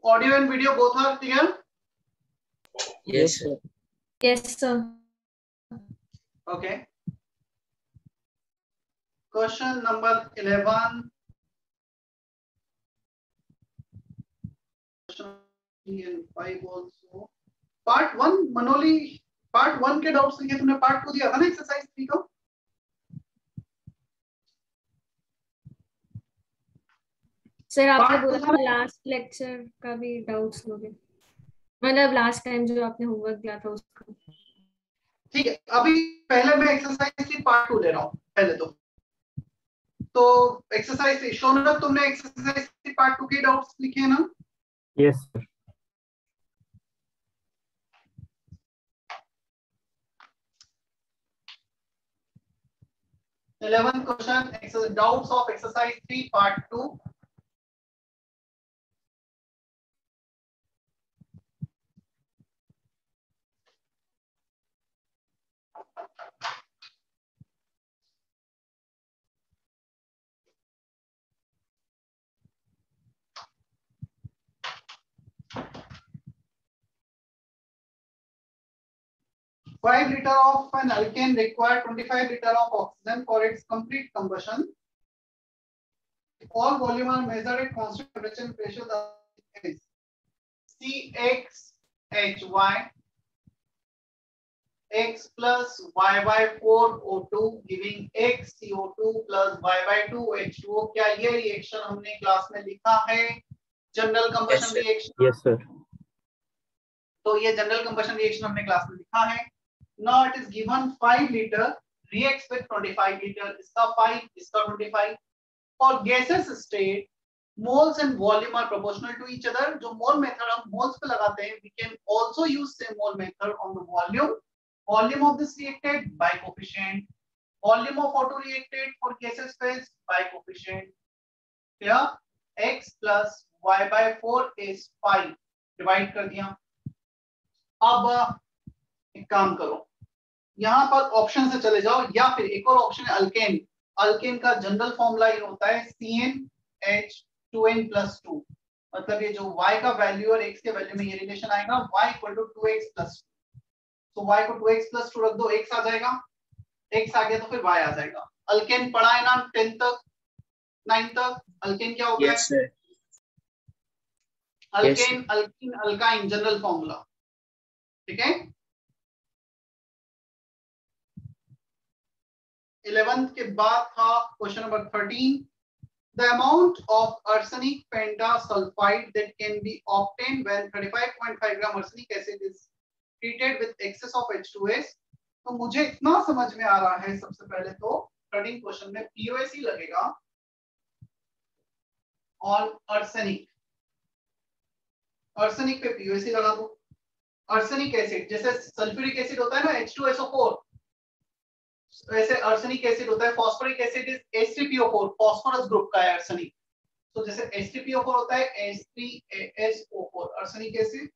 Audio and video both are clear? Yes, sir. Yes, sir. Okay. Question number 11. Question and 5 also. Part 1 Manoli, part 1 के doubts लिखे तुमने, part 2 दिया था ना exercise 3 का? Sir आपने बोला था लास्ट लेक्चर का भी डाउट्स लोगे, मतलब लास्ट टाइम जो आपने होमवर्क दिया था उसका। ठीक है, अभी पहले मैं एक्सरसाइज की पार्ट 2 ले रहा हूँ पहले तो एक्सरसाइज शौनक, तुमने एक्सरसाइज की पार्ट 2 के डाउट्स लिखे हैं ना? Yes sir. Eleventh question, doubts of exercise 3 part 2. Five liter of an alkane require 25 liter of oxygen for its complete combustion. If all volume are measured at constant temperature and pressure, the is CXHY X plus Y by 4 O2 giving X CO2 plus Y by 2 H2O. क्या ये reaction हमने class में लिखा है? General combustion reaction. Yes sir. तो ये general combustion reaction हमने class में लिखा है। Now it is given 5 liter reacts with 25 liter. इसका 5, इसका 25. For gaseous state, moles and volume are proportional to each other. जो mole method हम moles पे लगाते हैं, we can also use same mole method on the volume. Volume of this reacted by coefficient. Volume of auto reacted for gaseous phase by coefficient. Here x plus y by 4 is 5. Divide कर दिया. अब एक काम करो, यहाँ पर option से चले जाओ, या फिर एक और ऑप्शन है अल्केन। अल्केन का जनरल फॉर्मूला ये होता है CnH2n+2, मतलब ये जो y का वैल्यू और x के वैल्यू में ये रिलेशन आएगा, y = 2x+2। तो y को 2x+2 रख दो, x आ जाएगा, x आ गया तो फिर y आ जाएगा। अल्केन पढ़ा है ना 10 तक 9 तक? अल्केन क्या होता yes, है? Alkane, yes, alkyne, alkyne, general formula. ठीक है। 11th के बाद था question number 13. The amount of arsenic pentasulfide that can be obtained when 35.5 gram arsenic acid is treated with excess of H2S. तो मुझे इतना समझ में आ रहा है, सबसे पहले तो 13 क्वेश्चन में POC लगेगा ऑन arsenic. arsenic पे POC लगा दो. arsenic एसिड जैसे सल्फ्यूरिक एसिड होता है ना H2SO4, वैसे आर्सेनिक एसिड होता है। Phosphoric acid is H3PO4, phosphorus group का है आर्सेनिक। तो जैसे H3PO4 होता है H3ASO4 arsenic acid.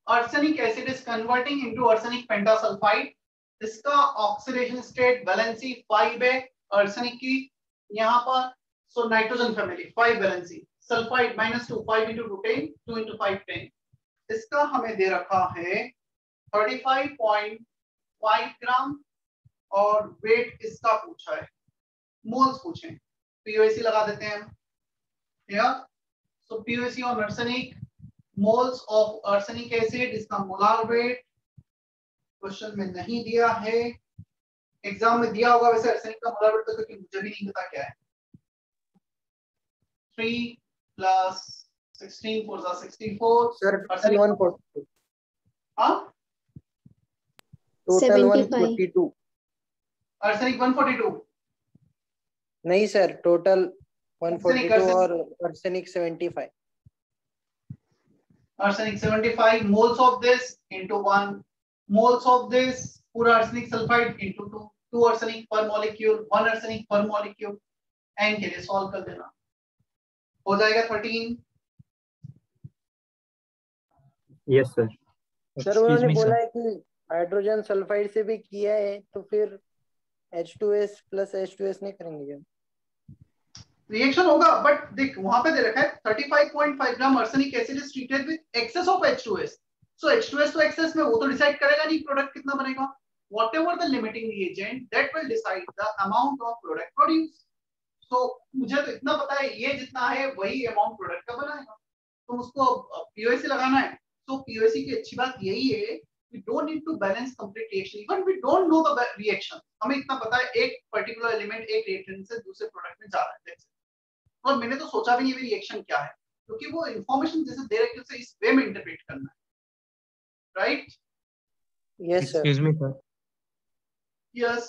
arsenic acid is converting into arsenic pentasulfide. इसका ऑक्सीडेशन स्टेट वैलेंसी 5 है arsenic की यहाँ पर। So nitrogen family 5 valency, sulphide -2, 5 × 2 10, 2 × 5 10। इसका हमें दे रखा है 35.5 ग्राम और वेट इसका पूछा है, मोल्स पूछे। POC लगा देते हैं हम। सो POC on arsenic, moles of arsenic acid, इसका मोलार वेट क्वेश्चन में नहीं दिया है, एग्जाम में दिया होगा वैसे arsenic का मोलार वेट, तो क्योंकि मुझे भी नहीं पता क्या है। 3 + 16 4 64 सर arsenic 142। हाँ टोटल 142। arsenic 142 नहीं सर, टोटल 142 और arsenic 75। arsenic 75 moles of this into 1 moles of this पूरा arsenic sulfide into 2 arsenic per molecule, 1 arsenic per molecule। n के लिए सॉल्व कर देना। हो जाएगा 13। Yes sir. सर उन्होंने बोला है कि हाइड्रोजन सल्फाइड से भी किया है, तो फिर H2S प्लस H2S नहीं करेंगे क्या? रिएक्शन होगा, बट देख वहां पे दे रखा है 35.5 gram arsenic acid is treated with excess of H2S। So H2S तो एक्सेस में, वो तो डिसाइड करेगा नहीं प्रोडक्ट कितना बनेगा। whatever the limiting reagent that will decide the amount of product produced। so मुझे तो इतना पता है ये जितना है वही अमाउंट प्रोडक्ट का बनाएगा। तो उसको पीओसी लगाना है। तो पीओसी की अच्छी बात यही है, we don't need to balance complete reaction, even we don't know the reaction। हमें इतना पता है एक पर्टिकुलर एलिमेंट एक रिएक्टेंट से दूसरे प्रोडक्ट में जा रहा है, और मैंने तो सोचा भी नहीं भी रिएक्शन क्या है, क्योंकि वो इंफॉर्मेशन जैसे दे रखी है उसे इस वे में इंटरप्रेट करना है। Right? Yes sir. Excuse me sir. Yes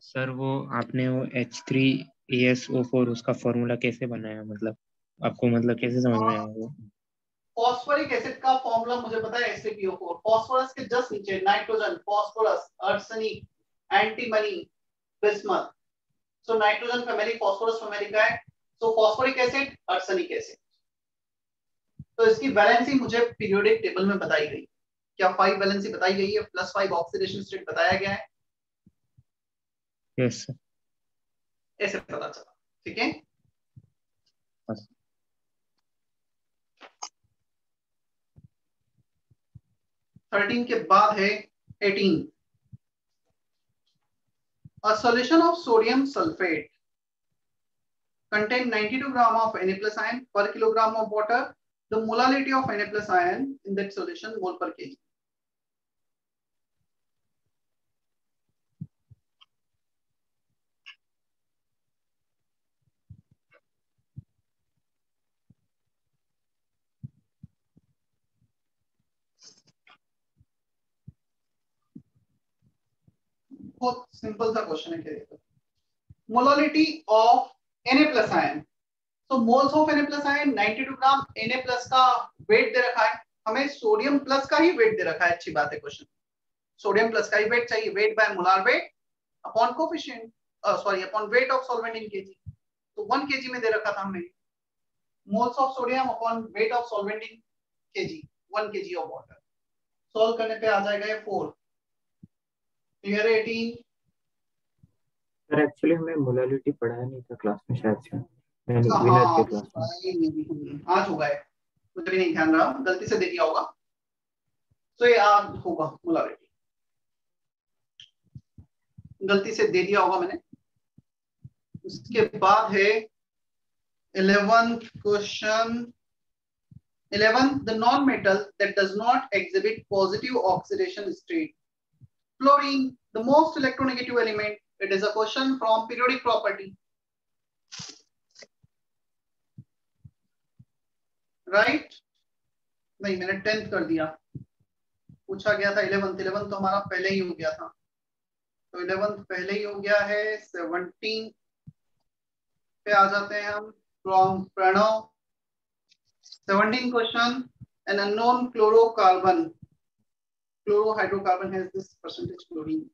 sir वो आपने वो H3ASO4 उसका फॉर्मूला कैसे बनाया, मतलब आपको मतलब कैसे समझ में आया वो? फॉस्फोरिक एसिड का फॉर्मूला मुझे पता है SaPO4। फॉस्फोरस के जस्ट नीचे nitrogen, phosphorus, arsenic, antimony, bismuth. So nitrogen family, phosphorus family का है। सो फॉस्फोरिक एसिड, आर्सेनिक एसिड। तो इसकी वैलेंसी मुझे पीरियोडिक टेबल में बताई गई। क्या 5 वैलेंसी बताई गई है, +5 ऑक्सीडेशन स्टेट बताया गया है। Yes sir. ऐसे पता चला। ठीक है। 13 के बाद है 18। A solution of sodium sulfate contain 92 gram of Na plus ion per kilogram of water. The molality of Na plus ion in that solution mole per kg। बहुत सिंपल सा क्वेश्चन है। क्या molality of Na plus ion। तो moles of Na plus ion 92 gram. Na plus का wait दे रखा है, हमें sodium plus का ही वेट दे रखा है। अच्छी बात है, क्वेश्चन सोडियम प्लस का ही वेट चाहिए। Wait by molar weight upon coefficient, sorry upon weight of solvent in KG. तो 1 kg में दे रखा था हमें। Moles of sodium upon weight of solvent in KG, 1 kg of water. Solve करने पे आ जाएगा ये 4। क्लियर है 18? सर एक्चुअली हमें मोलालिटी पढ़ाया नहीं था क्लास में शायद से, यानी हाँ विनर के क्लास में। आज होगा है, मुझे भी नहीं ध्यान रहा, गलती से दे दिया होगा। तो ये आज होगा मोलारिटी, गलती से दे दिया होगा मैंने। उसके बाद है 11th question. 11th, the non-metal that does not exhibit positive oxidation state. Fluorine, the most electronegative element. It is a question from periodic property. Right? नहीं, मैंने 10th कर दिया। पूछा गया था 11th। 11th तो हमारा पहले ही हो गया था, तो 11th पहले ही हो गया है। 17 पे आ जाते हैं हम, from Pranav. 17 question, an unknown chlorocarbon, chlorohydrocarbon has this percentage chlorine।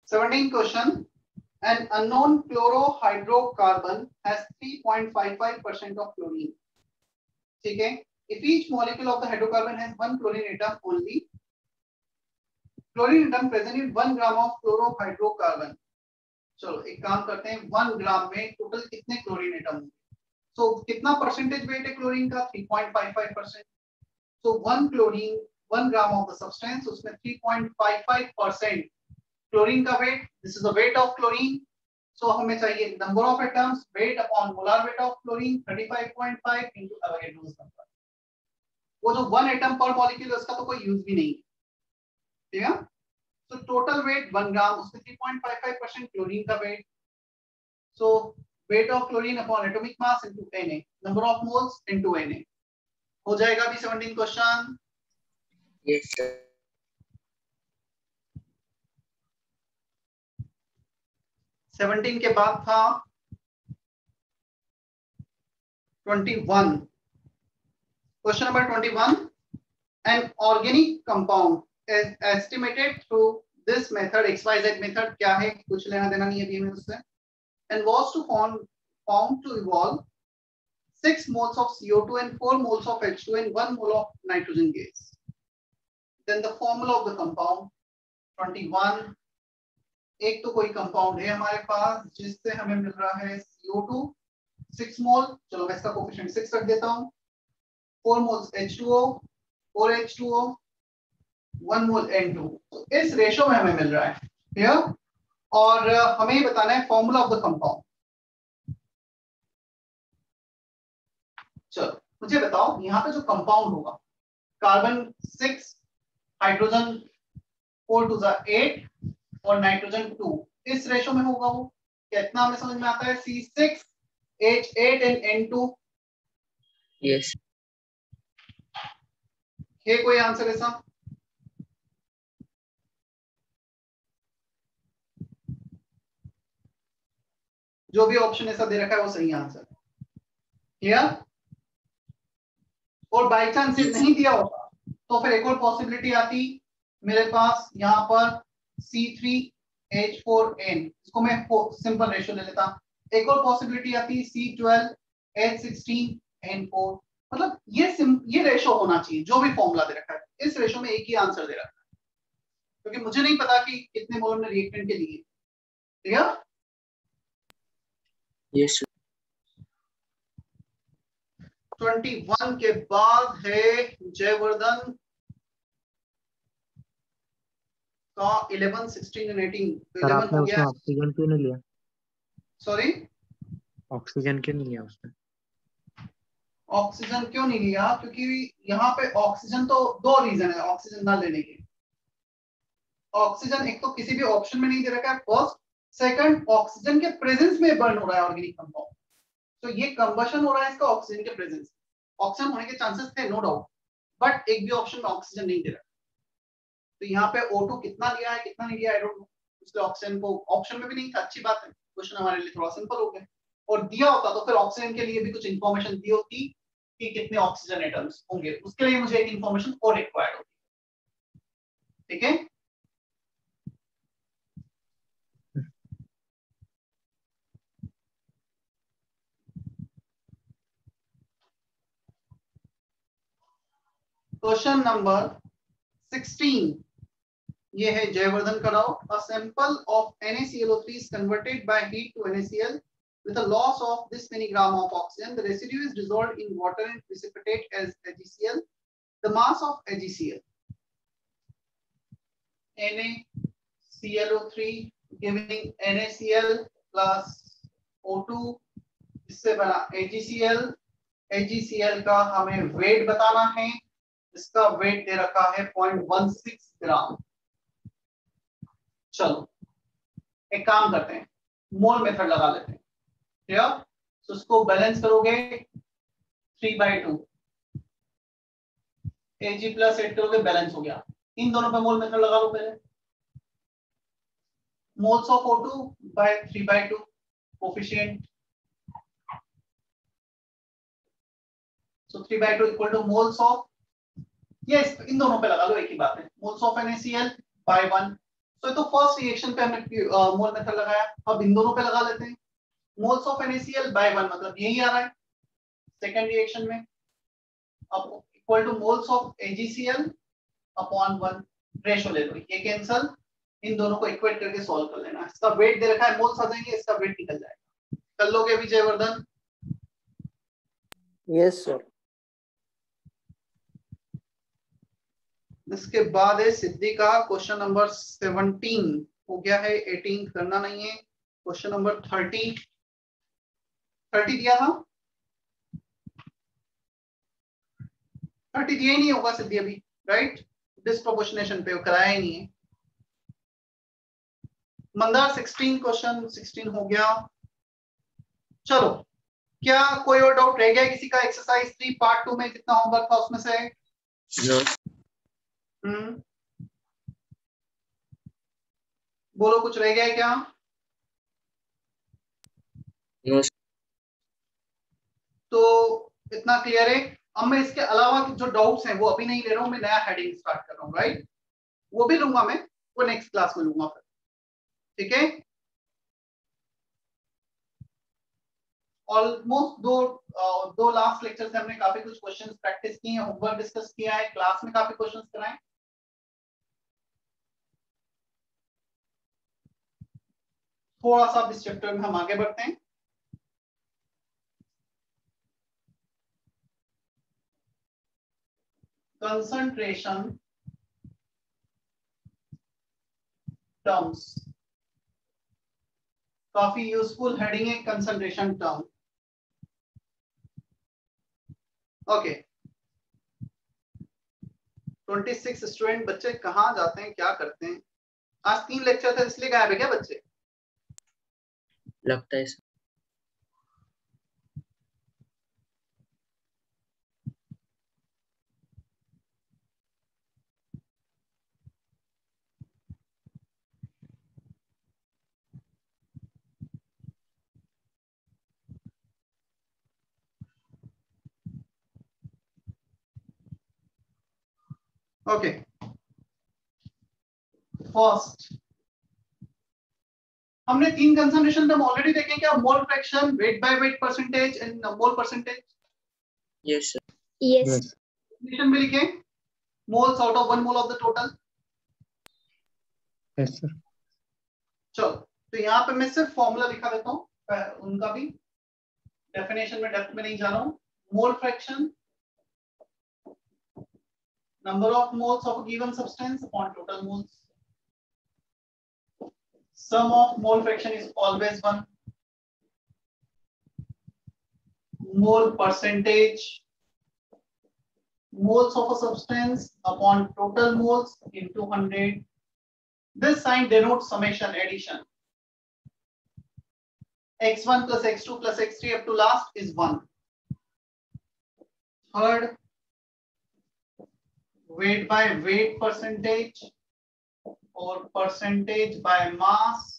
Seventeen question, an unknown chlorohydrocarbon has 3.55% of chlorine। ठीक है। If each molecule of the hydrocarbon has one chlorine atom only, chlorine atom present in 1 gram of chlorohydrocarbon। चलो एक काम करते हैं, 1 ग्राम में total कितने chlorine atom होंगे। तो कितना परसेंटेज वेट है क्लोरीन का? 3.55%। तो 1 chlorine 1 gram of the substance, उसमें 3.55% क्लोरीन का weight. This is the weight of chlorine. So हमें चाहिए number of atoms, weight upon molar weight of chlorine 35.5 into Avogadro's number. वो जो 1 एटम पर मॉलिक्यूल उसका तो कोई यूज भी नहीं है, ठीक है। तो टोटल वेट 1 ग्राम, उसमें 3.55% क्लोरीन का weight. So weight of chlorine upon atomic mass into Na, number of moles into Na। हो जाएगा अभी 17 क्वेश्चन। Yes sir. 17 के बाद था 21. Question number 21. An organic compound is estimated through this method, XYZ method. क्या है, कुछ लेना देना नहीं है अभी में उससे. And was to found to evolve 6 moles of CO2 and 4 moles of H2 and 1 mole of nitrogen gas. Then the formula of the compound. 21. एक तो कोई कंपाउंड है हमारे पास जिससे हमें मिल रहा है CO2 6 मोल, चलो मैं इसका कोफिशिएंट 6 रख देता हूँ. 4 मोल्स H2O, 4 H2O, 1 मोल N2. तो इस रेशो में हमें मिल रहा है. क्लियर? और हमें बताना है फॉर्मूला ऑफ द कंपाउंड. चलो मुझे बताओ, यहाँ पे जो कंपाउंड होगा, कार्बन 6, हाइड्रोजन 4 to the 8 और नाइट्रोजन 2, इस रेशो में होगा. वो कितना हमें समझ में आता है? C6, H8 and N2. Yes. है कोई आंसर ऐसा? जो भी ऑप्शन ऐसा दे रखा है वो सही आंसर. क्लियर? और बाई चांस ये नहीं दिया होता तो फिर एक और पॉसिबिलिटी आती मेरे पास, यहाँ पर C3H4N, इसको मैं सिंपल रेशियो ले लेता. एक और पॉसिबिलिटी आती C12H16N4. मतलब ये रेशियो होना चाहिए. जो भी फॉर्मूला दे रखा है इस रेशियो में एक ही आंसर दे रखा है, क्योंकि मुझे नहीं पता कि कितने मोल हमने रिएक्टेंट के लिए. ठीक है? यस. 21 के बाद है जयवर्धन का 11, 16 and 18. तो 11 हो गया. ऑक्सीजन क्यों नहीं लिया? सॉरी, ऑक्सीजन क्यों नहीं लिया उसने? ऑक्सीजन क्यों नहीं लिया? क्योंकि यहाँ पे ऑक्सीजन, तो दो रीजन है ऑक्सीजन ना लेने के. ऑक्सीजन एक तो किसी भी ऑप्शन में नहीं दे रखा है, फर्स्ट. सेकंड, ऑक्सीजन के प्रेजेंस में बर्न हो रहा है ऑर्गेनिक कंपाउंड. तो ये कंबशन हो रहा है इसका ऑक्सीजन के प्रेजेंस. ऑक्सीजन होने के चांसेस थे, नो डाउट, बट एक भी ऑप्शन में ऑक्सीजन नहीं दे रहा. तो यहाँ पे O2 कितना लिया है कितना नहीं लिया, आई डोंट नो. उसके ऑक्सीजन को ऑप्शन में भी नहीं था. अच्छी बात है, क्वेश्चन हमारे लिए थोड़ा सिंपल हो गया. और दिया होता तो फिर ऑक्सीजन के लिए भी कुछ इंफॉर्मेशन दी होती कि कितने ऑक्सीजन एटम्स होंगे. उसके लिए मुझे एक इंफॉर्मेशन और रिक्वायर्ड होती. ठीक है? Question number 16. ये है जयवर्धन का doubt. A sample of NaClO3 is converted by heat to NaCl with a loss of this many gram of oxygen. The residue is dissolved in water and precipitate as AgCl. The mass of AgCl, NaClO3 giving NaCl plus O2, इससे बना AgCl. AgCl का हमें wait बताना है. इसका wait दे रखा है 0.16 ग्राम. चलो एक काम करते हैं, मोल मेथड लगा लेते हैं. ठीक है? तो उसको बैलेंस करोगे 3/2, Ag प्लस 8 करोगे, बैलेंस हो गया. इन दोनों पे मोल मेथड लगा लो पहले. Moles of O2 by 3/2 coefficient. So 3/2 equal two moles of, yes in दोनों पे लगा लो, एक ही बात है. Moles of NaCl by 1. तो फर्स्ट रिएक्शन पे हमने मोल मेथड लगाया. अब इन दोनों पे लगा लेते हैं. मोल्स ऑफ NaCl by 1 मतलब यही आ रहा है सेकेंड रिएक्शन में. अब equal two moles of AgCl upon 1. Ratio ले लो, ये कैंसल. इन दोनों को इक्वेट करके सॉल्व कर लेना. इसका वेट दे रखा है, मोल्स आ जाएंगे, इसका वेट निकल जाएगा. कर लोगे अभी जयवर्धन? Yes sir. इसके बाद है सिद्धि का क्वेश्चन नंबर 17 हो गया है. 18 करना नहीं है. क्वेश्चन नंबर 30 दिया था. 30 दिया ही नहीं होगा सिद्धि अभी, राइट? डिस्प्रोपोर्शनेशन पे कराया ही नहीं है. मंदार 16, क्वेश्चन 16 हो गया. चलो, क्या कोई और डाउट रह गया किसी का? एक्सरसाइज 3 पार्ट 2 में कितना होमवर्क था उसमें से? बोलो, कुछ रह गया है क्या? तो इतना क्लियर है। अब मैं इसके अलावा जो डाउट्स हैं वो अभी नहीं ले रहा हूँ, मैं नया हेडिंग स्टार्ट कर रहा हूँ, राइट। वो भी लूंगा मैं, वो नेक्स्ट क्लास में लूंगा फिर, ठीक है। ऑलमोस्ट दो लास्ट लेक्चर से हमने काफी कुछ क्वेश्चंस प्रैक्टिस किए हैं, होमवर्क डिस्कस किया है, क्लास में काफी क्वेश्चंस कराए। थोड़ा सा इस चैप्टर में हम आगे बढ़ते हैं। कंसंट्रेशन टर्म्स, काफी यूजफुल हेडिंग है कंसंट्रेशन टर्म। ओके 26 स्टूडेंट, बच्चे कहाँ जाते हैं, क्या करते हैं? आज 3 लेक्चर था इसलिए गायब है क्या बच्चे? लगता है ओके फर्स्ट हमने 3 कंसंट्रेशन टर्म ऑलरेडी देखे क्या? Mole fraction, wait by weight percentage and mole percentage. Yes sir. Yes definition में लिखे moles out of 1 mole of the total. Yes sir. चलो तो यहाँ पे मैं सिर्फ फॉर्मूला लिखा देता हूँ, उनका भी डेफिनेशन में डेप्थ में नहीं जा रहा हूँ। Mole fraction, number of moles of a given substance upon total moles. Sum of mole fraction is always 1. Mole percentage, moles of a substance upon total moles into 100. This sign denotes summation, addition. x1 plus x2 plus x3 up to last is 1. Third, weight by weight percentage or percentage by mass.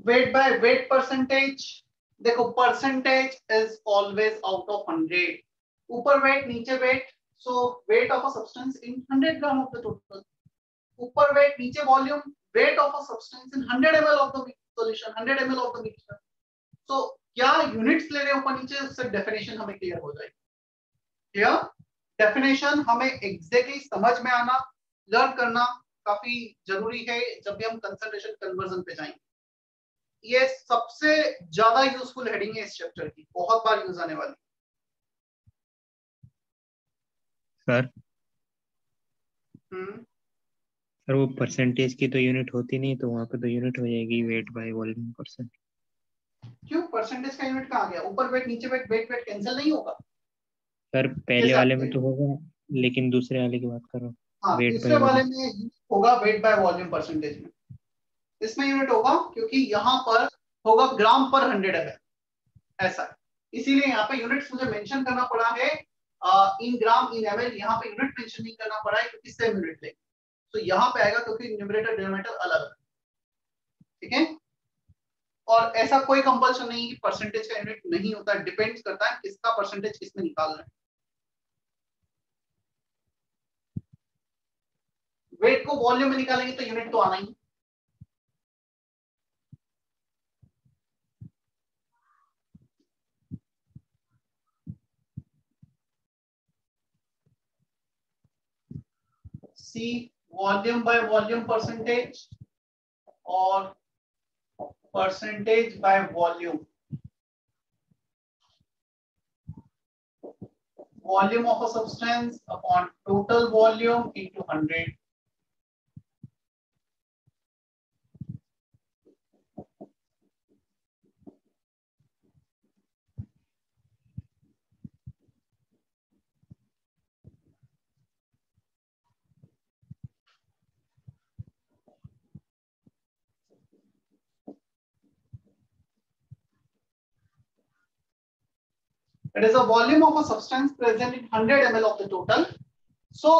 Weight by weight percentage, देखो percentage is always out of 100. ऊपर weight नीचे weight, so weight of a substance in 100 gram of the total. ऊपर weight नीचे volume, weight of a substance in 100 ml of the solution, 100 ml of the mixture. So क्या units ले रहे हैं ऊपर नीचे, उससे definition हमें clear हो जाएगी। Clear? Definition हमें exactly समझ में आना, learn करना काफी जरूरी है जब भी हम concentration conversion पे जाएंगे। ये सबसे ज्यादा यूजफुल हेडिंग है इस चैप्टर की, बहुत बार यूज आने वाली। सर सर वो परसेंटेज की तो यूनिट होती नहीं, तो वहाँ पे तो यूनिट हो जाएगी वेट बाय वॉल्यूम परसेंट। क्यों परसेंटेज का यूनिट कहाँ गया? ऊपर वेट नीचे वेट, वेट वेट कैंसिल नहीं होगा सर पहले वाले में तो होगा, लेकिन दूसरे वाले की बात कर रहा हूँ। हाँ, वेट दूसरे वाले में होगा वेट बाय वॉल्यूम परसेंटेज में, इसमें यूनिट होगा क्योंकि यहाँ पर होगा ग्राम पर 100 ml, ऐसा है। इसीलिए यहाँ पे यूनिट्स मुझे मेंशन करना पड़ा है, इन ग्राम इन ml, यहाँ पे यूनिट मेंशन नहीं करना पड़ा है क्योंकि सेम यूनिट लेंगे, तो यहाँ पे आएगा क्योंकि न्यूमरेटर डिनोमिनेटर अलग है, ठीक है। और ऐसा कोई कंपल्शन नहीं कि परसेंटेज का यूनिट नहीं होता, डिपेंड्स करता है किसका परसेंटेज किसमें निकाल रहे हैं। वेट को वॉल्यूम में निकालेंगे तो यूनिट तो आना ही। सी वॉल्यूम बाय वॉल्यूम परसेंटेज और percentage by volume. Volume of a substance upon total volume into 100. It is a volume of a substance present in 100 ml of the total. So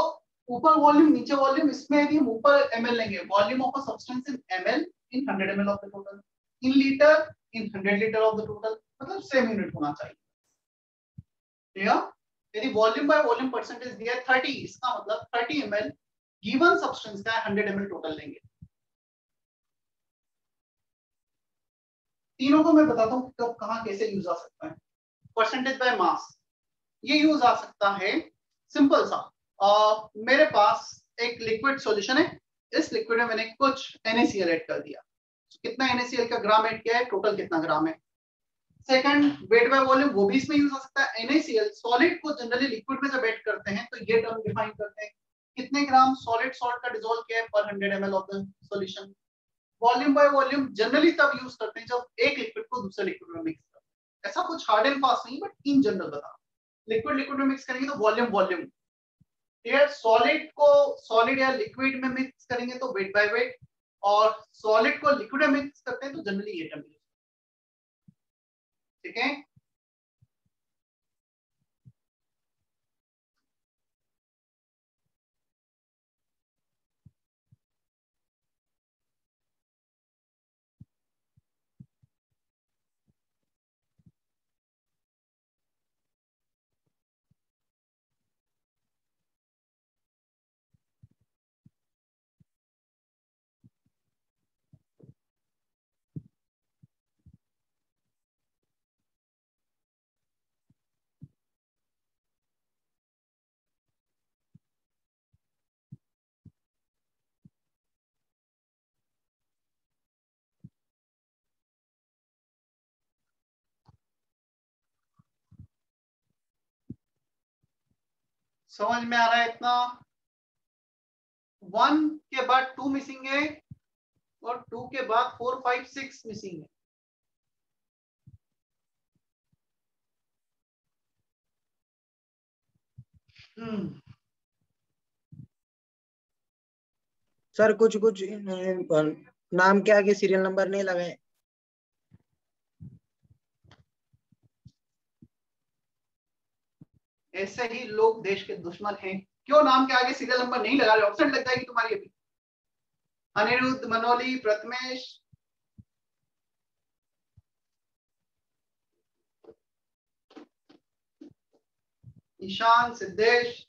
ऊपर volume नीचे volume, इसमें यदि हम ऊपर ml लेंगे, volume of a substance in ml in 100 ml of the total, in litre in 100 litre of the total, मतलब same unit होना चाहिए। यदि वॉल्यूम बाय वॉल्यूम परसेंटेज दिया है 30, इसका मतलब 30 ml गिवन सब्सटेंस का 100 ml टोटल लेंगे। तीनों को मैं बताता हूँ कब कहाँ कैसे यूज आ सकता है। परसेंटेज बाय मास, ये यूज आ सकता है सिंपल सा। मेरे पास एक लिक्विड सॉल्यूशन है, इस लिक्विड में मैंने कुछ NaCl ऐड कर दिया। कितना NaCl का ग्राम ऐड किया है, टोटल कितना ग्राम है। सेकंड वेट बाय वॉल्यूम, वो भी इसमें यूज आ सकता है। NaCl सॉलिड को जनरली लिक्विड में जब ऐड करते हैं तो ये टर्म डिफाइन करते हैं कितने ग्राम सॉलिड सॉल्ट का डिसॉल्व किया है पर 100 ml of the solution. Volume by volume generally तब यूज करते हैं जब एक लिक्विड को दूसरे लिक्विड में मिक्स करते हैं। ऐसा कुछ हार्ड एंड फास्ट नहीं, बट इन जनरल बता, लिक्विड लिक्विड में मिक्स करेंगे तो वॉल्यूम वॉल्यूम, यार सॉलिड को सॉलिड या लिक्विड में मिक्स करेंगे तो वेट बाय वेट, और सॉलिड को लिक्विड में मिक्स करते हैं तो जनरली ये टर्म। ठीक है, समझ में आ रहा है इतना। 1 के बाद 2 मिसिंग है और 2 के बाद 4 5 6 मिसिंग है। सर कुछ कुछ नाम के आगे सीरियल नंबर नहीं लगाए। ऐसे ही लोग देश के दुश्मन हैं। क्यों नाम के आगे सीरियल नंबर नहीं लगा रहे? ऑप्शन लग जाएगी तुम्हारी अभी। अनिरुद्ध, मनोली, प्रथमेश, ईशान, सिद्धेश।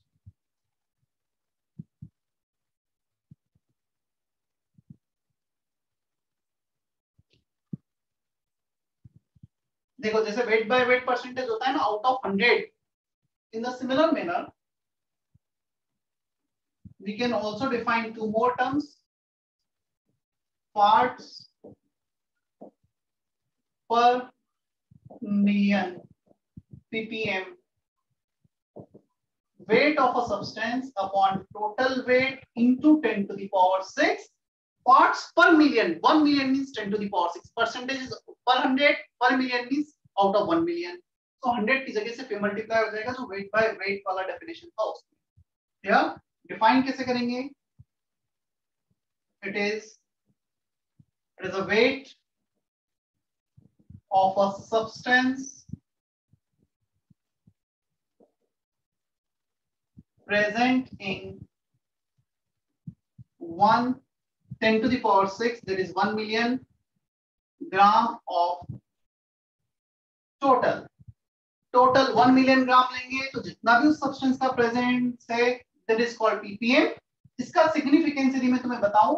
देखो जैसे वेट बाय वेट परसेंटेज होता है ना, out of 100, in the similar manner we can also define 2 more terms, parts per million ppm, weight of a substance upon total weight into 10 to the power 6, parts per million, 1 million means 10 to the power 6, percentage is per 100, per million means out of 1 million, तो 100 की जगह से पे multiply हो जाएगा, जो wait by wait वाला definition था उसमें। या डिफाइन कैसे करेंगे? it is a weight of a substance present in 10 to the power 6, that is 1 million gram of total 1 million gram लेंगे तो जितना भी उस सब्सटेंस का प्रेजेंस है दैट इज कॉल्ड पीपीएम। इसका सिग्निफिकेंस यदि मैं तुम्हें बताऊं,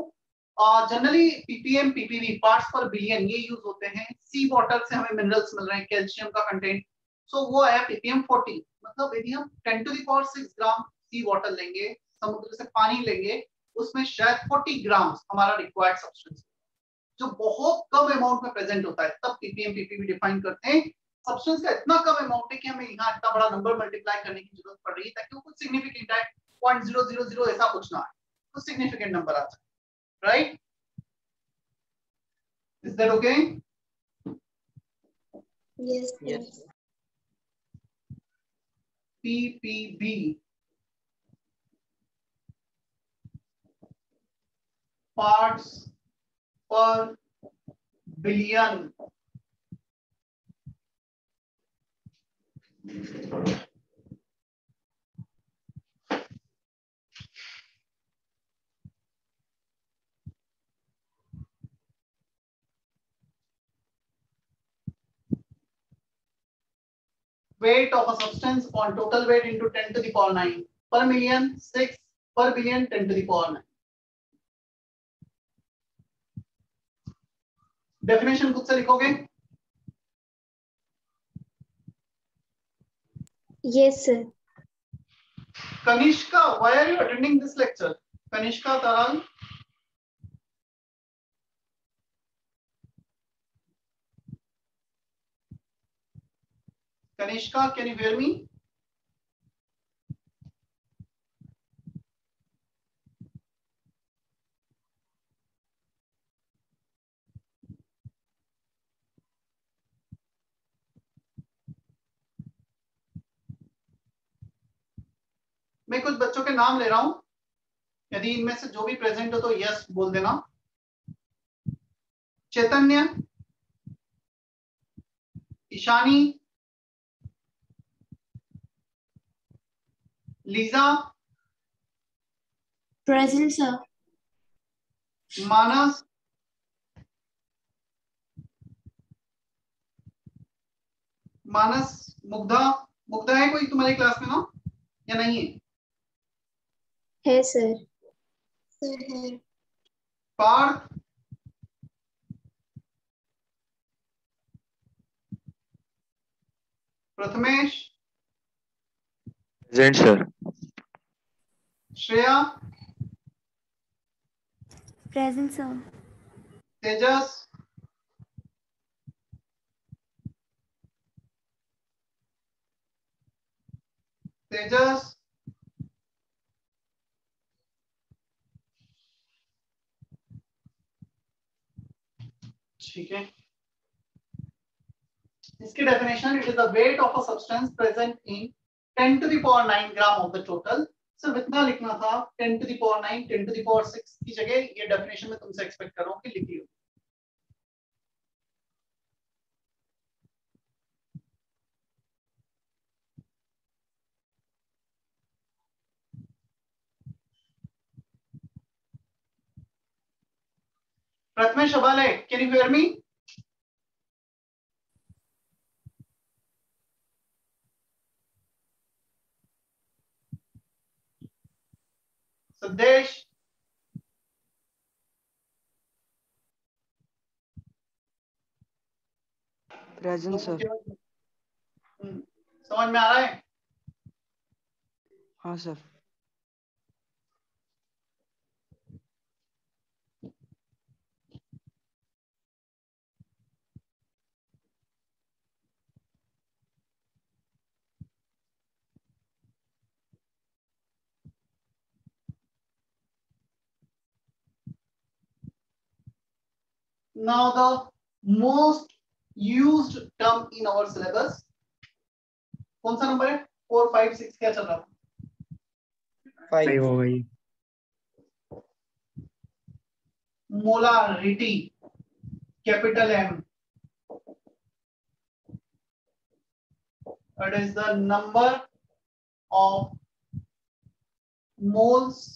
generally PPM PPV parts per billion ये यूज होते हैं। सी वाटर से हमें मिनरल्स मिल रहे हैं, कैल्शियम का कंटेंट, सो वो है पीपीएम 40। मतलब यदि हम 10 to the power 6 gram sea water लेंगे, समुद्र से पानी लेंगे, उसमें शायद 40 ग्राम हमारा रिक्वायर्ड सब्सटेंस, जो बहुत कम अमाउंट में प्रेजेंट होता है, तब पीपीएम पीपीवी डिफाइन करते हैं। सब्सटेंस का इतना कम अमाउंट है कि हमें यहाँ इतना बड़ा नंबर मल्टीप्लाई करने की जरूरत पड़ रही है ताकि वो कुछ सिग्निफिकेंट है, 0.000 ऐसा कुछ ना है, तो सिग्निफिकेंट नंबर आ जाए, right? Is that okay? Yes. PPB parts per billion weight of a substance on total weight into 10 to the power 9 per million 6 per billion 10 to the power 9। Definition खुद से लिखोगे? Yes sir. Kanishka, why are you attending this lecture? Kanishka, Taral? Kanishka, can you hear me? मैं कुछ बच्चों के नाम ले रहा हूं, यदि इनमें से जो भी प्रेजेंट हो तो यस बोल देना। चैतन्य, ईशानी, लीजा, प्रेजेंट सर। मानस, मुग्धा। मुग्धा है कोई तुम्हारी क्लास में ना, या नहीं है? है सर। सर है। Parth, Prathamesh, present sir. Shreya, present sir. Tejas, Tejas, ठीक है। इसकी definition, it is the weight of a substance present in 10 to the power 9 gram of the total. सिर्फ इतना लिखना था, 10 to the power 9, 10 to the power 6 की जगह ये डेफिनेशन में तुमसे एक्सपेक्ट कर रहा हूं कि लिख लियो। Prathamesh Abale, can you hear me? Siddhesh, present sir. समझ में आ रहा है? हाँ sir. Now the most used term in our syllabus, कौन सा नंबर है? 4, 5, 6 क्या चल रहा है? 5 हो गई। Molarity, capital M, it is the number of moles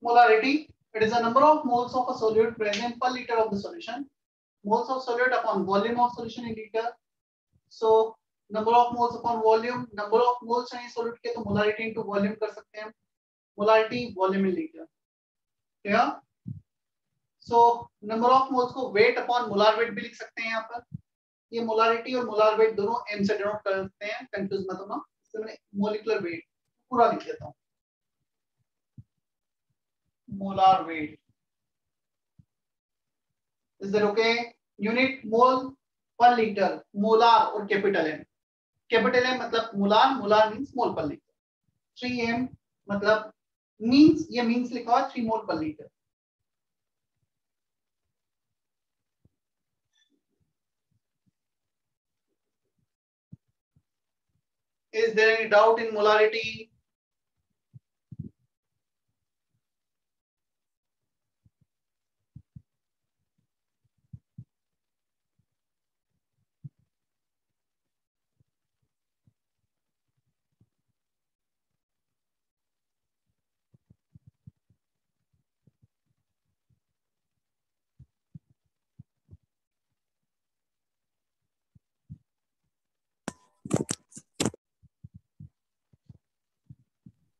Molarity, it is a number of moles of a solute present per liter of the solution. Moles of solute upon volume of solution in liter. So number of moles upon volume, number of moles चाहिए solute के तो molarity into volume कर सकते हैं. Molarity volume in liter. Clear? So number of moles को weight upon molar weight भी लिख सकते हैं यहाँ पर. ये molarity और molar weight दोनों m से डिनोट करते हैं, कंफ्यूज मत होना. इससे मैंने molecular weight पूरा लिख देता हूँ. Molar weight. Is that okay? Unit mole per liter. Molar और capital M. Capital M मतलब molar, molar means mole per liter. 3m मतलब means, ये means लिखा हुआ 3 mole per liter. Is there any doubt in molarity?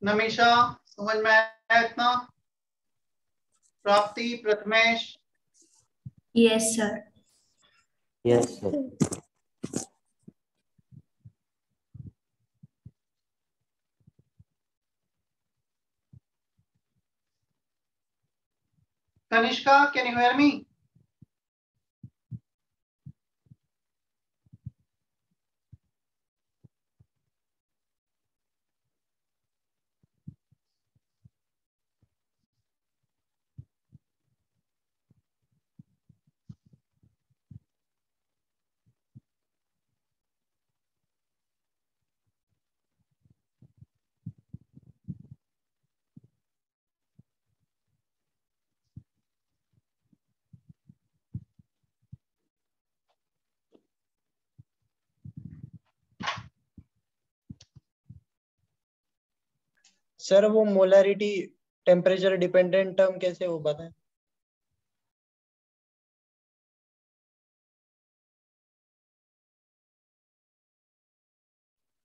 Namisha समझ में आया इतना? प्राप्ति, Prathamesh? Yes, sir. Yes sir. Kanishka, can you hear me? Sir वो मोलारिटी टेम्परेचर डिपेंडेंट टर्म कैसे हो बताएं?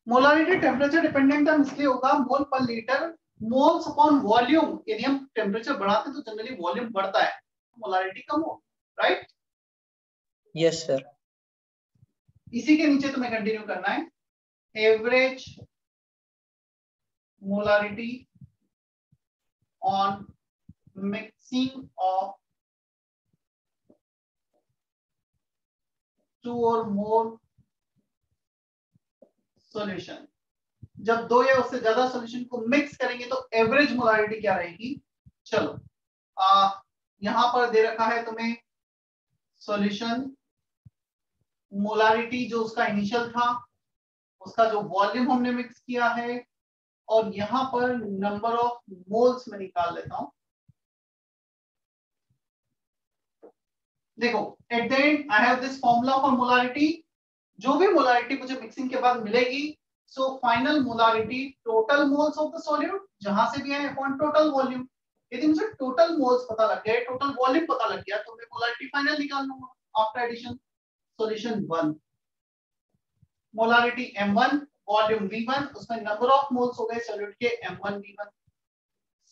मोलारिटी टेम्परेचर डिपेंडेंट टर्म इसलिए होगा मोल पर लीटर, मोल्स अपॉन वॉल्यूम. यदि हम टेम्परेचर बढ़ाते हैं तो जनरली वॉल्यूम बढ़ता है, मोलारिटी कम हो. राइट? Yes sir. इसी के नीचे तुम्हें कंटिन्यू करना है. Average molarity on mixing of 2 or more solution. जब 2 या उससे ज्यादा सॉल्यूशन को मिक्स करेंगे तो एवरेज मोलारिटी क्या रहेगी? चलो यहां पर दे रखा है तुम्हें सॉल्यूशन मोलारिटी, जो उसका इनिशियल था, उसका जो वॉल्यूम हमने मिक्स किया है, और यहां पर नंबर ऑफ मोल्स में निकाल लेता हूं. देखो at the and I have this formula for molarity. जो भी मोलारिटी मुझे मिक्सिंग के बाद मिलेगी, so final molarity total moles of the solute, जहां से भी है अपॉन टोटल वॉल्यूम. यदि मुझे टोटल मोल्स पता लग गए, टोटल वॉल्यूम पता लग गया, तो मैं मोलारिटी फाइनल निकाल लूंगा after addition. Solution 1 molarity m1, volume v1, उसमें नंबर ऑफ मोल्स हो गए सॉल्यूट के m1 v1.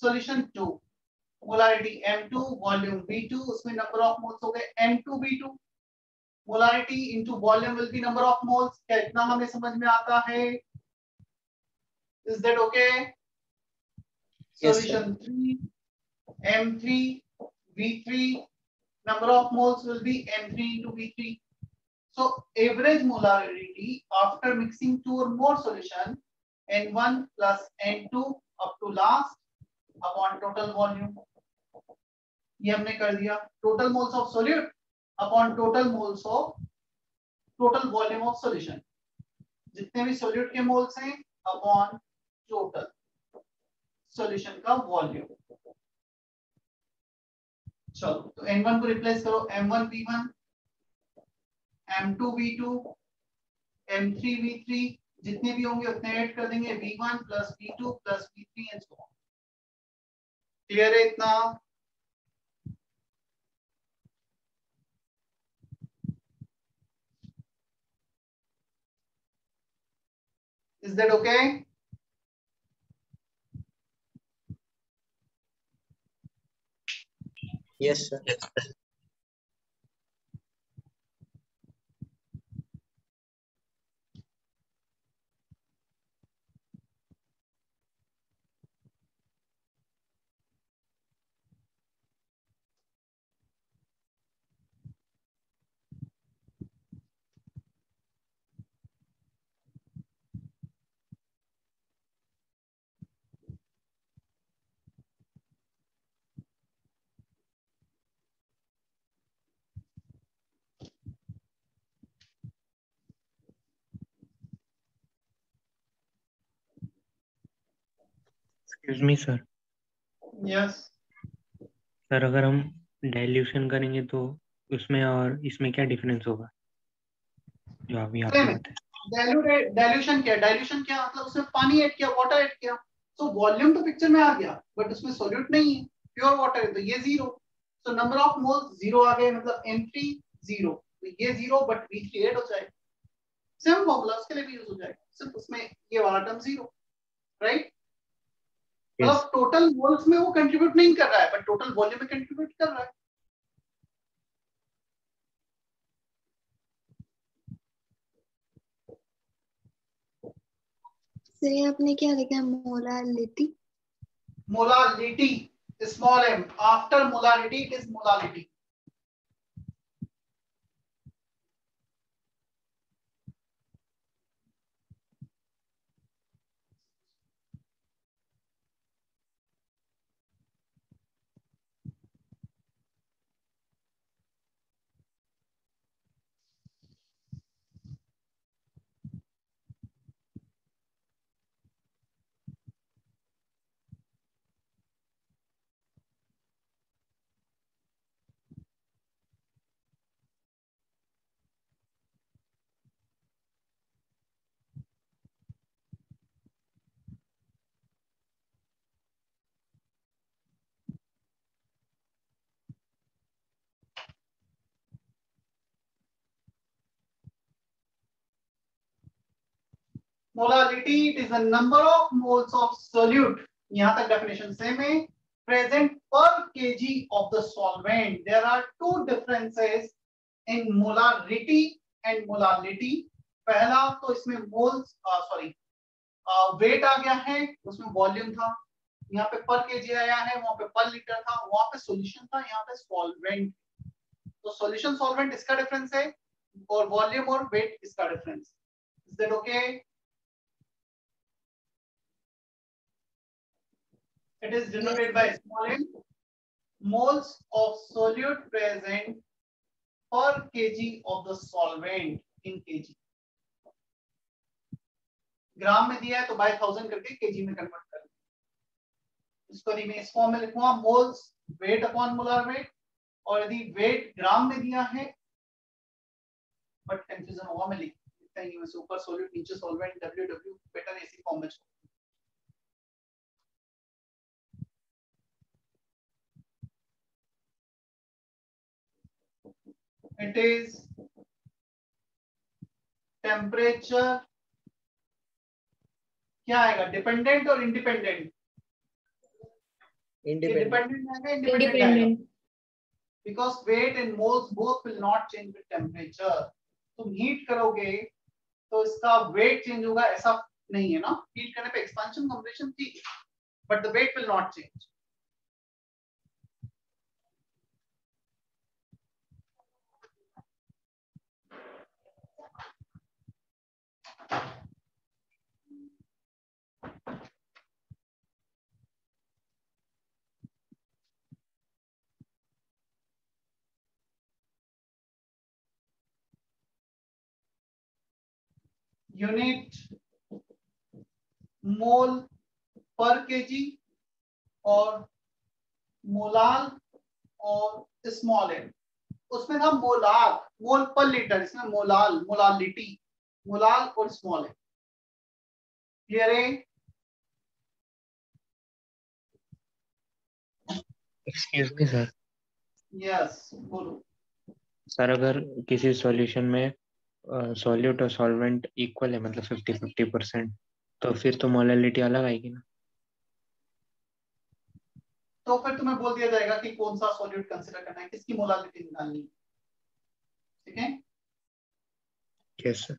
Solution 2 molarity m2, volume v2, उसमें नंबर ऑफ मोल्स हो गए m2 v2. Molarity into volume will be number of moles. क्या इतना हमें समझ में आता है? Is that okay? Solution 3 m3 v3, number of moles will be m3 into v3. So average molarity after mixing 2 or more solution n1 plus n2 up to last upon total volume. ये हमने कर दिया. total moles of solute upon total moles of total volume of solution. जितने भी solute के moles हैं upon total solution का volume. चलो तो n1 को रिप्लेस करो, m1 v1, m2 v2, m3 v3, जितने भी होंगे उतने ऐड कर देंगे, v1 plus v2 plus v3 and so on. Clear है इतना? Is that okay? Yes sir. Excuse me sir. Yes. Sir अगर हम डाइल्यूशन करेंगे तो उसमें और इसमें क्या डिफरेंस होगा जो अभी आपने बताया? डाइल्यूशन क्या? डाइल्यूशन क्या मतलब उसमें पानी ऐड किया, वाटर ऐड किया, तो वॉल्यूम तो पिक्चर में आ गया बट उसमें सॉल्यूट नहीं है, प्योर वाटर है, तो ये जीरो। तो नंबर ऑफ मोल्स जीरो आ गए, मतलब M3 जीरो, तो ये जीरो बट V3 ऐड हो जाएगा। सेम फॉर्मूला उसके लिए भी यूज हो जाएगा, सिर्फ उसमें ये वाला टर्म जीरो, राइट? मतलब टोटल मोल्स में वो कंट्रीब्यूट नहीं कर रहा है बट टोटल वॉल्यूम में कंट्रीब्यूट कर रहा है। सर आपने क्या लिखा है? Molality. Molality, small m, after molality it is molality. Molality it is a number of moles of solute, यहाँ तक definition सेम है, present per kg of the solvent. There are two differences in molarity and molality. पहला तो इसमें moles weight आ गया है, उसमें volume था, यहाँ पे per kg आया है, वहाँ पे per liter था, वहाँ पे solution था, यहाँ पे solvent। तो solution solvent इसका difference है और volume और weight इसका difference। Is that okay? It is denoted by small m, moles of solute present per kg of the solvent in kg. ग्राम में दिया है तो बाय 1000 करके kg में कन्वर्ट कर दें। इसको यदि मैं इस फॉर्म में लिखूंगा moles wait upon molar wait, और यदि वेट ग्राम में दिया है बट कंफ्यूजन होगा, मैं लिखता ही हूं, ऊपर सॉल्यूट नीचे सॉल्वेंट, WW बेटर ऐसी फॉर्म में। It is temperature, क्या आएगा, डिपेंडेंट और इंडिपेंडेंट? डिपेंडेंट आएगा, इंडिपेंडेंट आएगा, because weight and moles both will not change with temperature. तुम हीट करोगे तो इसका वेट चेंज होगा ऐसा नहीं है ना, हीट करने पे एक्सपेंशन कंप्रेशन ठीक है but the weight will not change. Unit mole पर केजी और मोलाल और स्मॉल एम, उसमें था मोलाल, मोल पर लीटर, इसमें मोलाल, मोलालिटी, मोलाल और स्मॉल एम। क्लियर है? Excuse me sir. यस बोलो। सर अगर किसी सॉल्यूशन में सॉल्यूट और सॉल्वेंट इक्वल है, मतलब 50-50%, तो फिर तो मोलालिटी अलग आएगी ना। तो फिर तुम्हें बोल दिया जाएगा कि कौन सा सॉल्यूट कंसीडर करना है, किसकी मोलालिटी निकालनी है। ठीक है, यस सर।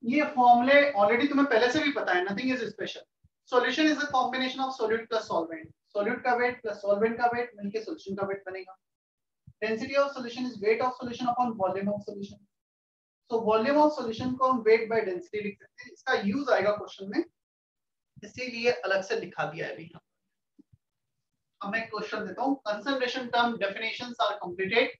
ये फॉर्मूले ऑलरेडी तुम्हें पहले से भी पता है, nothing is special. Solution is a combination of solute plus solvent. Solute का वेट प्लस सॉल्वेंट का वेट मिलके सॉल्यूशन का वेट बनेगा। Density of solution is weight of solution upon volume of solution. So volume of solution को हम weight by density लिख सकते हैं, इसका यूज आएगा क्वेश्चन में, इसीलिए अलग से लिखा दिया है अभी। अब मैं क्वेश्चन देता हूं। Concentration term definitions are completed.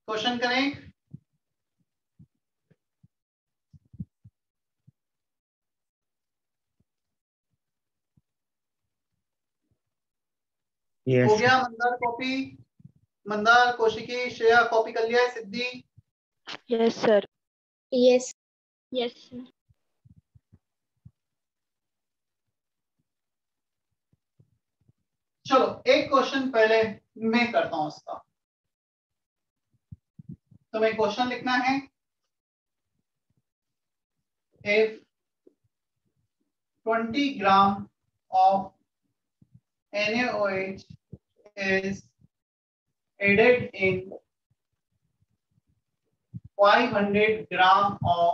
Question करें। यस हो गया मंदार कॉपी? मंदार, कौशिकी, श्रेया कॉपी कर लिया है? Siddhi? Yes sir. Yes yes. चलो एक क्वेश्चन पहले मैं करता हूं उसका। तुम्हें क्वेश्चन लिखना है। If 20 gram of NaOH is added in 500 gram of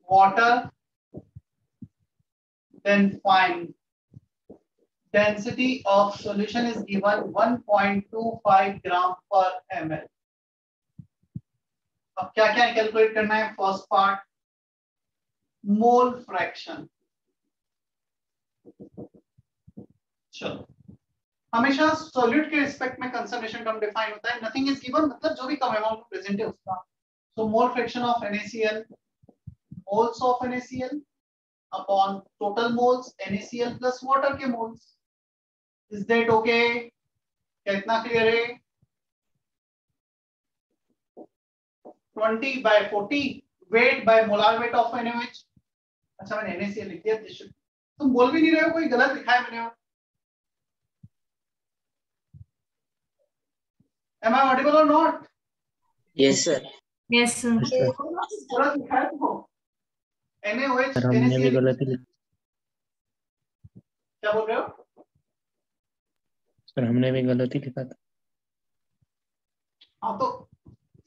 water, then find density of solution is given 1.25 gram per ml. अब क्या क्या कैलकुलेट करना है? First part mole fraction. चलो, हमेशा सॉल्यूट के रिस्पेक्ट में कंसंट्रेशन टर्म डिफाइन होता है। नथिंग इज गिवन मतलब जो भी कम अमाउंट प्रेजेंट है उसका। So mole fraction of NaCl, moles of NaCl upon total moles NaCl plus water के मोल्स। Is that okay? क्या इतना क्लियर है? 20/40 weight by molar weight of NaOH। अच्छा मैंने NaCl लिख दिया। तुम बोल भी नहीं रहे हो, कोई गलत लिखा है मैंने। Am I audible or not? Yes sir. Yes sir. गलत लिखा है तो NaOH सर हमने भी गलत ही लिखा। क्या बोल रहे हो? सर हमने भी गलत ही लिखा था। हाँ तो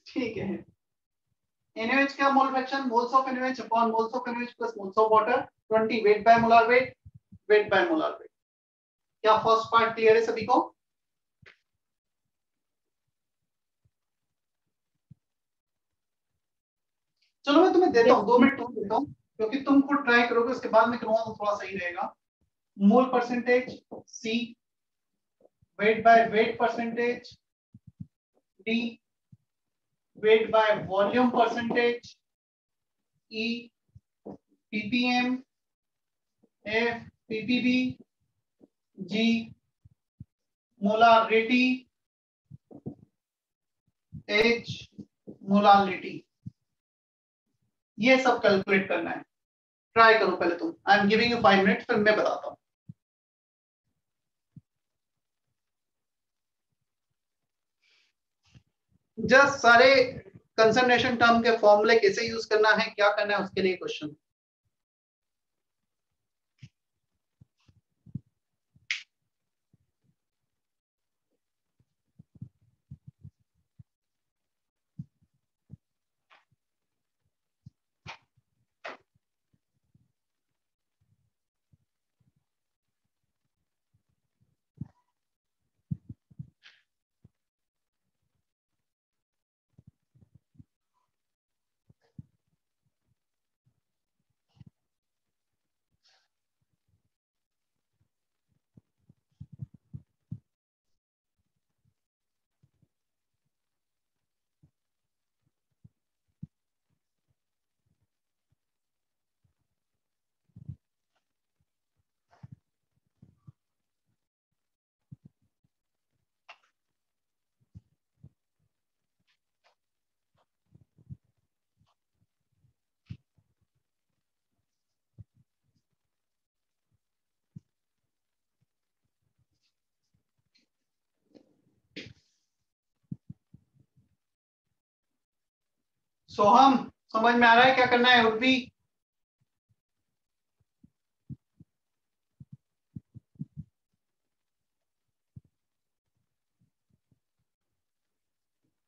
ठीक है। NaOH का mole fraction moles of NaOH upon moles of NaOH plus moles of water 20 weight by molar weight, weight by molar weight. क्या फर्स्ट पार्ट क्लियर है सभी को? चलो मैं तुम्हें देता हूँ 2 मिनट तुम देता हूँ, क्योंकि तुम खुद ट्राई करोगे उसके बाद में करूंगा तो थोड़ा सही रहेगा। Mole percentage C, weight by weight percentage D, weight by volume percentage E, ppm, F ppb, G molarity, H molarity. ये सब कैलकुलेट करना है। ट्राई करो पहले तुम। I am giving you 5 minute, फिर मैं बताता हूं। जस्ट सारे कंसंट्रेशन टर्म के फॉर्मूले कैसे यूज करना है, क्या करना है, उसके लिए क्वेश्चन। सोहम समझ में आ रहा है क्या करना है? Urvi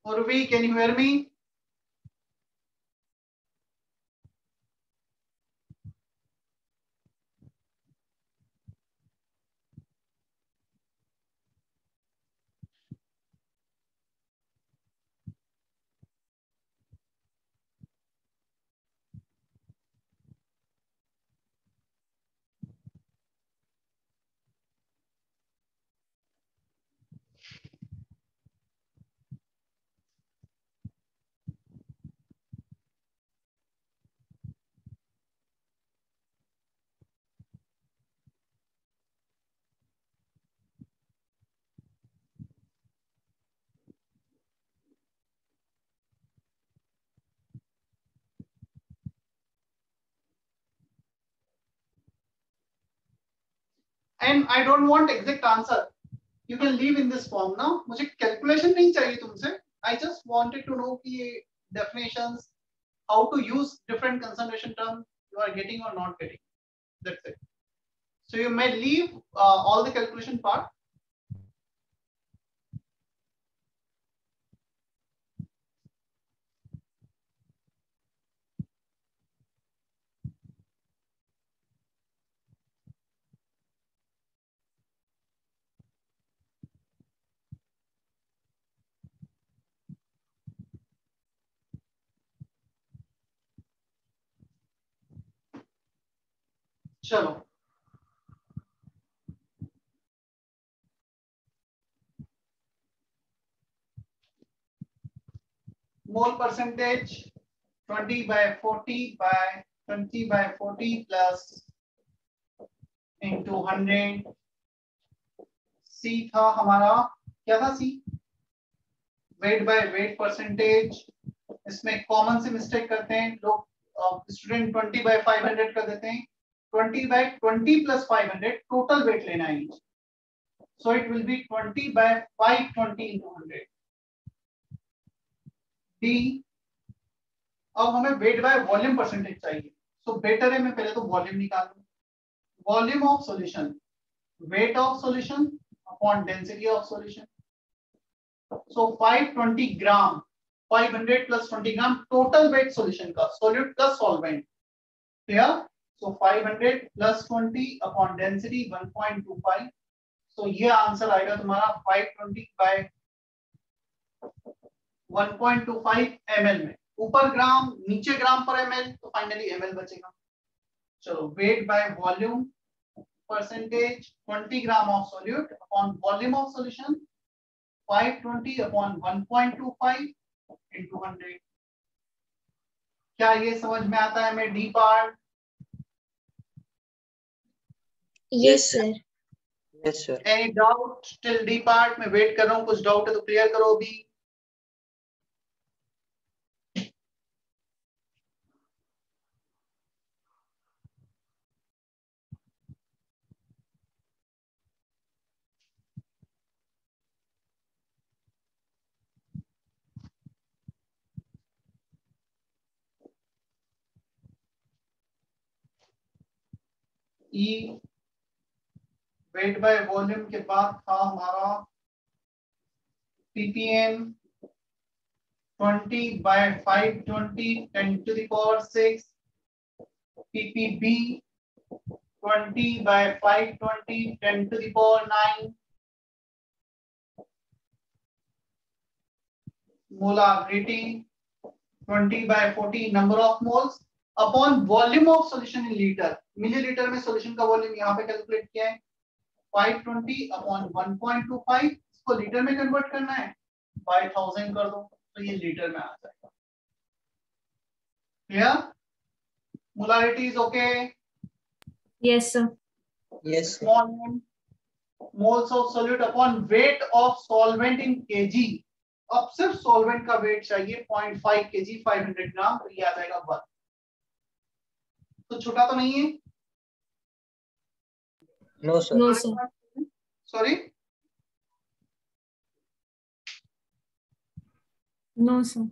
Urvi, can you hear me? And I don't want exact answer. You can leave in this form now. मुझे calculation नहीं चाहिए तुमसे. I just wanted to know कि ये definitions, how to use different concentration terms you are getting or not getting. That's it. So you may leave all the calculation part. चलो mole percentage 20 by 40 by 20 by 40 plus into 100. C था हमारा, क्या था C? Weight by weight percentage. इसमें common से mistake करते हैं लोग, स्टूडेंट 20 by 500 कर देते हैं. 20 by 20 plus 500 टोटल वेट लेना है. So it will be 20 by 520 into 100. D. अब हमें वेट बाय वॉल्यूम परसेंटेज चाहिए. सो बेटर है मैं पहले तो वॉल्यूम निकाल दूं. Volume of solution, weight of solution upon density of solution. So 520 gram, 500 plus 20 gram total weight solution का, सॉल्यूट प्लस सॉल्वेंट. क्लियर? सो 500 plus 20 अपॉन डेंसिटी 1.25. सो ये answer आएगा तुम्हारा 520 by 1.25 ml में. ऊपर ग्राम नीचे ग्राम पर ml, तो फाइनली ml बचेगा. चलो wait by volume percentage 20 gram of solute upon volume of solution 520 upon 1.25 into 100. क्या ये समझ में आता है? मैं D part. Yes sir. Yes sir. Any doubt till D part? मैं वेट कर रहा हूँ, कुछ डाउट है तो क्लियर करो अभी. ई वेट बाय वॉल्यूम के बाद था हमारा ppm 20 by 520 10 to the power 6. ppb 20 by 520 10 to the power 9. molarity 20 by 40 number of moles upon volume of solution in litre. Millilitre में सॉल्यूशन का वॉल्यूम यहाँ पे कैलकुलेट किया है. 520 अपॉन 1.25, इसको लीटर में कन्वर्ट करना है, बाय 1000 कर दो तो ये लीटर में आ जाएगा. Clear? Molarity is okay? Yes sir. Yes. Moles of solute upon weight of solvent in KG. अब सिर्फ सॉल्वेंट का वेट चाहिए 0.5 kg 500 ग्राम, तो ये आ जाएगा 1. तो छोटा तो नहीं है? No sir. No sir. Sorry, no sir.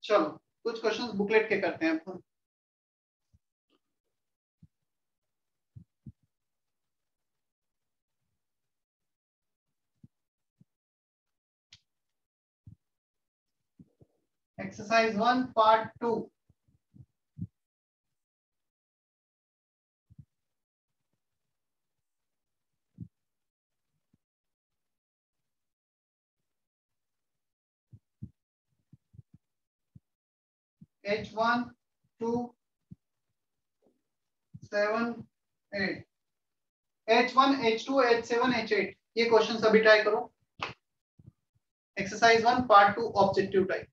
चलो कुछ क्वेश्चंस बुकलेट के करते हैं अब। Exercise 1 part 2। H1 2 7 8 H1 H2 H7 H8 ये क्वेश्चन सभी ट्राई करो। Exercise 1 part 2 objective type.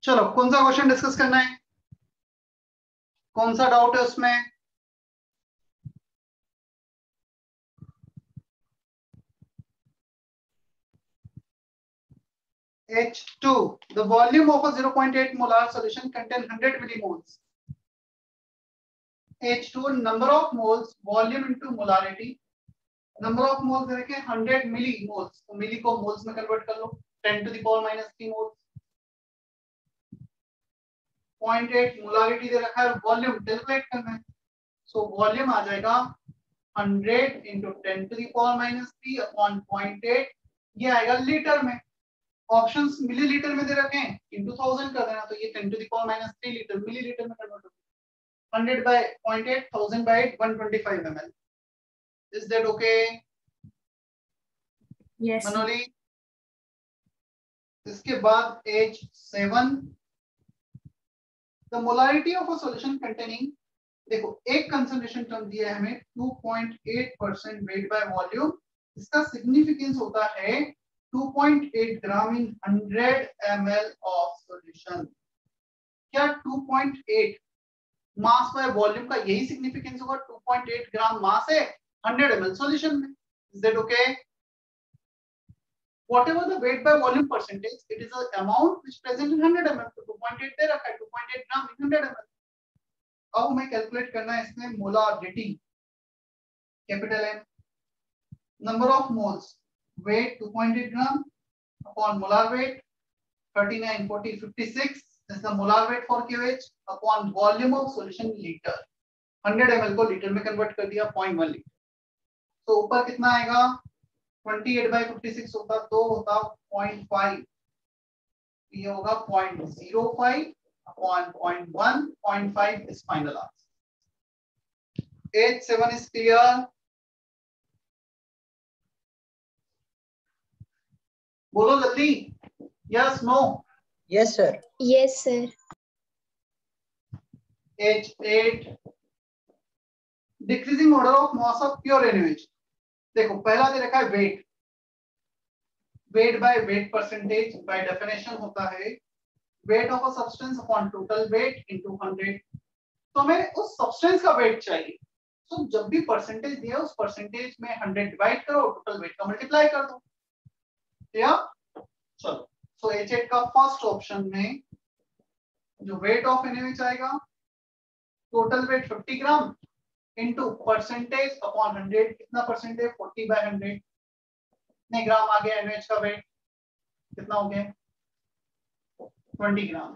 चलो कौन सा क्वेश्चन डिस्कस करना है, कौन सा डाउट है उसमें? H2, the volume of a 0.8 molar solution contain 100 millimoles. H2 number of moles, volume into molarity. Number of moles दे रखे 100 millimoles, तो मिली को मोल्स में कन्वर्ट कर लो, 10 to the power minus 3 moles. 0.8 molarity दे रखा है, वॉल्यूम कैलकुलेट करना है, सो वॉल्यूम आ जाएगा 100 into 10 to the power minus 3 upon 0.8, ये आएगा लीटर में. ऑप्शंस मिलीलीटर में दे रखे हैं, into 1000 कर देना, तो ये 10 to the power minus 3 litre millilitre में कन्वर्ट होगा. 100 by 0.8, 1000 by 8, 125 ml. Is that okay? Yes. Manoli. इसके बाद H7, the molarity of a solution containing, देखो एक कंसंट्रेशन टर्म दिया है हमें 2.8% weight by volume. इसका सिग्निफिकेंस होता है 2.8 ग्राम इन 100 ml ऑफ सॉल्यूशन. क्या 2.8 मास बाय वॉल्यूम का यही सिग्निफिकेंस होगा? 2.8 ग्राम मास है 100 ml सॉल्यूशन में. Is that okay? Whatever the weight by volume percentage, it is the amount which present in 100 ml. तो 2.8 दे रखा है, 2.8 ग्राम in 100 ml. अब हमें कैलकुलेट करना है इसमें molarity, capital M, number of moles, weight 2.8 gram upon molar weight 39, 40, 56 is the molar weight for QH upon volume of solution liter. 100 ml को litre में कन्वर्ट कर दिया, 0.1 लीटर. तो ऊपर कितना आएगा? 28 by 56 होता तो होता 0.5, ये होगा 0.05 upon 0.1, 0.5 is final answer. H7 is clear? बोलो जल्दी, yes, no? Yes sir. Yes, sir. H8, decreasing order of mass of pure NaOH. देखो पहला दे रखा है weight, weight by weight percentage by definition होता है weight of a substance upon total weight into 100. तो हमें उस सब्सटेंस का वेट चाहिए, तो जब भी परसेंटेज दिया उस परसेंटेज में 100 डिवाइड करो, टोटल वेट का मल्टीप्लाई कर दो. या चलो, सो H8 का फर्स्ट ऑप्शन में जो वेट ऑफ NaOH आएगा, टोटल वेट 50 ग्राम इनटू परसेंटेज अपॉन 100. कितना परसेंटेज? 40 by 100. कितने ग्राम आ गया NaOH का वेट? कितना हो गया? 20 ग्राम.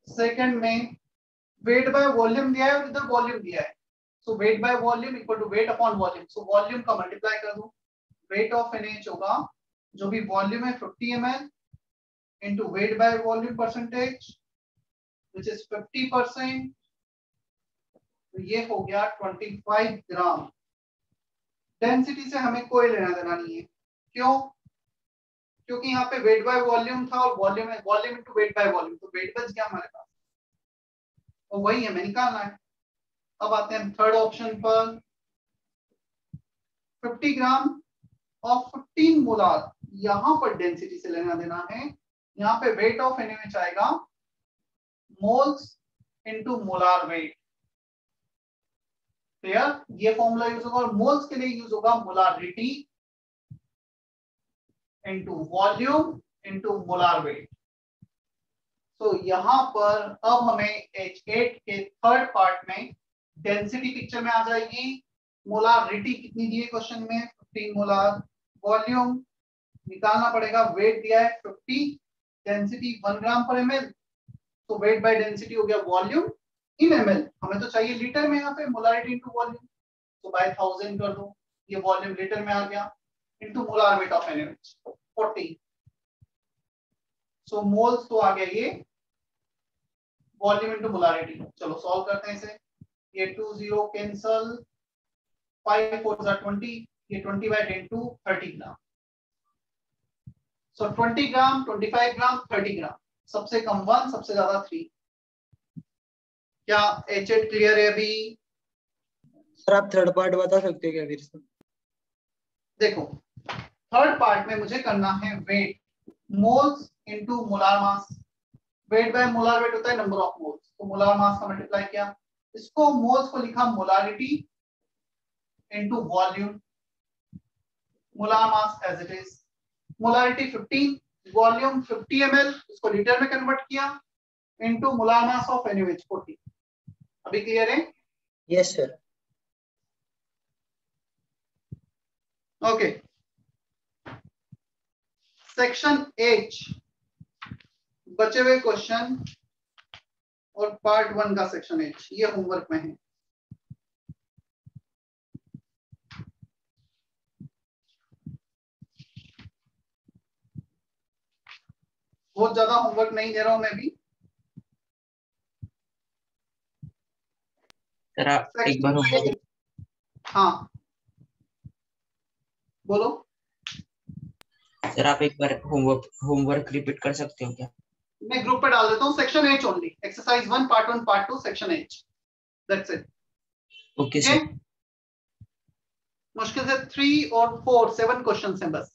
सेकंड में वेट बाय वॉल्यूम दिया है और इधर वॉल्यूम दिया है, so weight by volume equal to weight upon volume. So volume का मल्टीप्लाई कर दो, वेट ऑफ NaOH होगा जो भी वॉल्यूम है 50 ml into wait by volume percentage which is 50%, तो ये हो गया 25 ग्राम. डेंसिटी से हमें कोई लेना देना नहीं है. क्यों? क्योंकि यहाँ पे वेट बाय वॉल्यूम था और वॉल्यूम है, volume into wait by volume, तो वेट बच गया हमारे पास और वही हमें निकालना है. अब आते हैं थर्ड ऑप्शन पर. 50 ग्राम ऑफ 15 मोलार, यहाँ पर डेंसिटी से लेना देना है. यहाँ पे वेट ऑफ NaOH आएगा मोल्स इनटू मोलार वेट. ये फॉर्मूला यूज होगा और मोल्स के लिए यूज होगा molarity into volume into molar weight. तो यहां पर अब हमें H8 के थर्ड पार्ट में डेंसिटी पिक्चर में आ जाएगी. मोलारिटी कितनी दी है क्वेश्चन में? 15 मोलार. वॉल्यूम निकालना पड़ेगा, वेट दिया है 50, डेंसिटी 1 ग्राम पर ml, तो वेट बाय डेंसिटी हो गया वॉल्यूम इन ml. हमें तो चाहिए लीटर में, यहाँ पे मोलारिटी इनटू वॉल्यूम, तो बाय 1000 कर दो, ये वॉल्यूम लीटर में आ गया into molar weight of NaOH 40. So moles तो आ गया ये वॉल्यूम इनटू मोलारिटी. चलो सॉल्व करते हैं इसे. ये 2 0 कैंसल, 5 4 20, ये 20 by 10 to 30 ग्राम. सो 20 ग्राम, 25 ग्राम, 30 ग्राम. सबसे कम 1, सबसे ज्यादा 3. क्या H8 क्लियर है अभी? सर आप थर्ड पार्ट बता सकते हो क्या फिर से? देखो थर्ड पार्ट में मुझे करना है weight, moles into molar mass. Weight by molar weight होता है नंबर ऑफ मोल्स, तो मोलर मास का मल्टीप्लाई किया, इसको मोल्स को लिखा molarity into volume, molar mass as it is, molarity 15, volume 50 ml, इसको लीटर में कन्वर्ट किया into molar mass of NaOH 40। अभी क्लियर है? Yes sir. Okay, section H बचे हुए क्वेश्चन और पार्ट 1 का सेक्शन H ये होमवर्क में है। बहुत ज्यादा होमवर्क नहीं दे रहा हूं मैं भी। सर आप एक बार होमवर्क, हाँ बोलो। सर आप एक बार होमवर्क रिपीट कर सकते हो क्या? मैं ग्रुप पे डाल देता हूँ, section H only, exercise 1 part 1 part 2 section H, that's it. Okay sir. मुश्किल से 3 और 4 7 क्वेश्चन हैं बस।